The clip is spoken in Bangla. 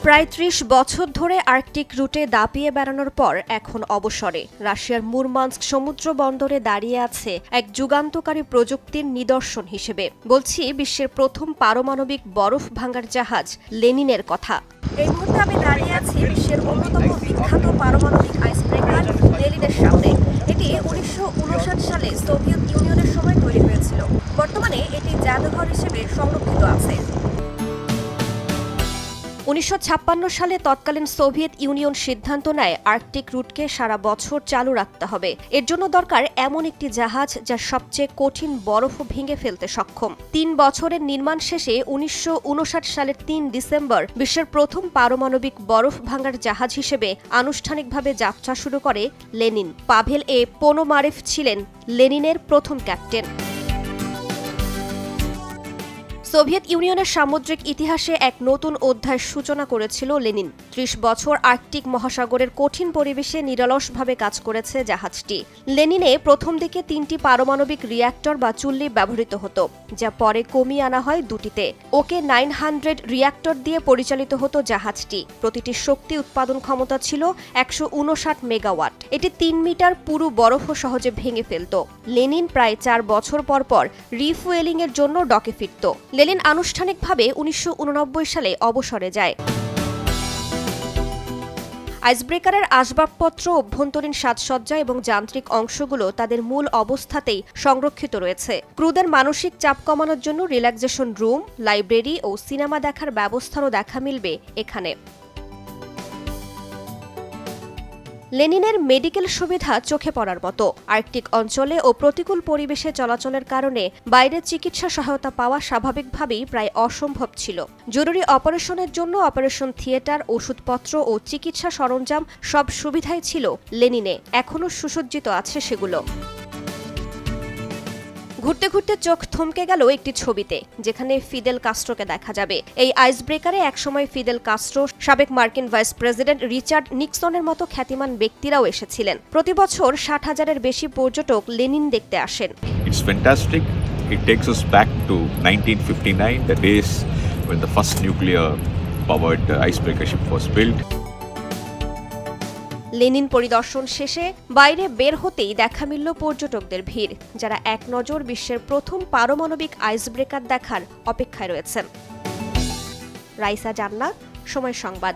প্রায় ৩০ বছর ধরে আর্কটিক রুটে দাপিয়ে বেড়ানোর পর এখন অবসরে রাশিয়ার মুরমানস্ক সমুদ্র বন্দরে দাঁড়িয়ে আছে এক যুগান্তকারী প্রযুক্তির নিদর্শন হিসেবে। বলছি বিশ্বের প্রথম পারমাণবিক বরফ ভাঙার জাহাজ লেনিনের কথা। এই মুহূর্তে আমি দাঁড়িয়ে আছি বিশ্বের অন্যতম বিখ্যাত পারমাণবিক আইসব্রেকার লেনিনের সামনে। এটি ১৯৫৯ সালে সোভিয়েত ইউনিয়নের সময় তৈরি হয়েছিল। বর্তমানে এটি জাদুঘর হিসেবে সংরক্ষিত আছে। ১৯৫৬ সালে তৎকালীন সোভিয়েত ইউনিয়ন সিদ্ধান্ত নেয় আর্কটিক রুটকে সারা বছর চালু রাখতে হবে। এর জন্য দরকার এমন একটি জাহাজ যা সবচেয়ে কঠিন বরফও ভেঙে ফেলতে সক্ষম। ৩ বছরের নির্মাণ শেষে ১৯৫৯ সালের ৩ ডিসেম্বর বিশ্বের প্রথম পারমাণবিক বরফ ভাঙার জাহাজ হিসেবে আনুষ্ঠানিকভাবে যাত্রা শুরু করে লেনিন। পাভেল এ পোনোমারেভ ছিলেন লেনিনের প্রথম ক্যাপ্টেন। সোভিয়েত ইউনিয়নের সামুদ্রিক ইতিহাসে এক নতুন অধ্যায়ের সূচনা করেছিল লেনিন। ৩০ বছর আর্কটিক মহাসাগরের কঠিন পরিবেশে নিরলসভাবে কাজ করেছে জাহাজটি। লেনিনে প্রথম দিকে ৩টি পারমাণবিক রিয়্যাক্টর বা চুল্লি ব্যবহৃত হতো, যা পরে কমিয়ে আনা হয় ২টিতে। ওকে 900 রিয়্যাক্টর দিয়ে পরিচালিত হতো জাহাজটি। প্রতিটি শক্তি উৎপাদন ক্ষমতা ছিল ১৫৯ মেগাওয়াট। এটি ৩ মিটার পুরু বরফও সহজে ভেঙে ফেলত। লেনিন প্রায় ৪ বছর পর পর রিফুয়েলিং এর জন্য ডকে ফিরত। লেনিন আনুষ্ঠানিকভাবে ১৯৮৯ সালে অবসরে যায়। আইসব্রেকারের আসবাবপত্র, অভ্যন্তরীণ সাজসজ্জা এবং যান্ত্রিক অংশগুলো তাদের মূল অবস্থাতেই সংরক্ষিত রয়েছে। ক্রুদের মানসিক চাপ কমানোর জন্য রিল্যাক্সেশন রুম, লাইব্রেরি ও সিনেমা দেখার ব্যবস্থারও দেখা মিলবে এখানে। লেনিনের মেডিকেল সুবিধা চোখে পড়ার মতো। আর্কটিক অঞ্চলে ও প্রতিকূল পরিবেশে চলাচলের কারণে বাইরে চিকিৎসা সহায়তা পাওয়া স্বাভাবিকভাবেই প্রায় অসম্ভব ছিল। জরুরি অপারেশনের জন্য অপারেশন থিয়েটার, ওষুধপত্র ও চিকিৎসা সরঞ্জাম সব সুবিধাই ছিল লেনিনে। এখনও সুসজ্জিত আছে সেগুলো। ঘুরতে ঘুরতে চোখ থমকে গেল একটি ছবিতে, যেখানে ফিদেল কাস্ট্রোকে দেখা যাবে। এই আইসব্রেকারে একসময় ফিদেল কাস্ট্রো, সাবেক মার্কিন ভাইস প্রেসিডেন্ট রিচার্ড নিক্সনের মতো খ্যাতিমান ব্যক্তিরাও এসেছিলেন। প্রতি বছর ৬০,০০০-এর বেশি পর্যটক লেনিন দেখতে আসেন। It's fantastic. It takes us back to 1959, the days when the first nuclear-powered icebreaker ship was built. Lenin পরিদর্শন শেষে বাইরে বের হতেই দেখা মিলল পর্যটকদের ভিড়, যারা এক নজর বিশ্বের প্রথম পারমাণবিক আইসব্রেকার দেখার অপেক্ষায় রয়েছেন। রাইসা জান্নাত, সময় সংবাদ।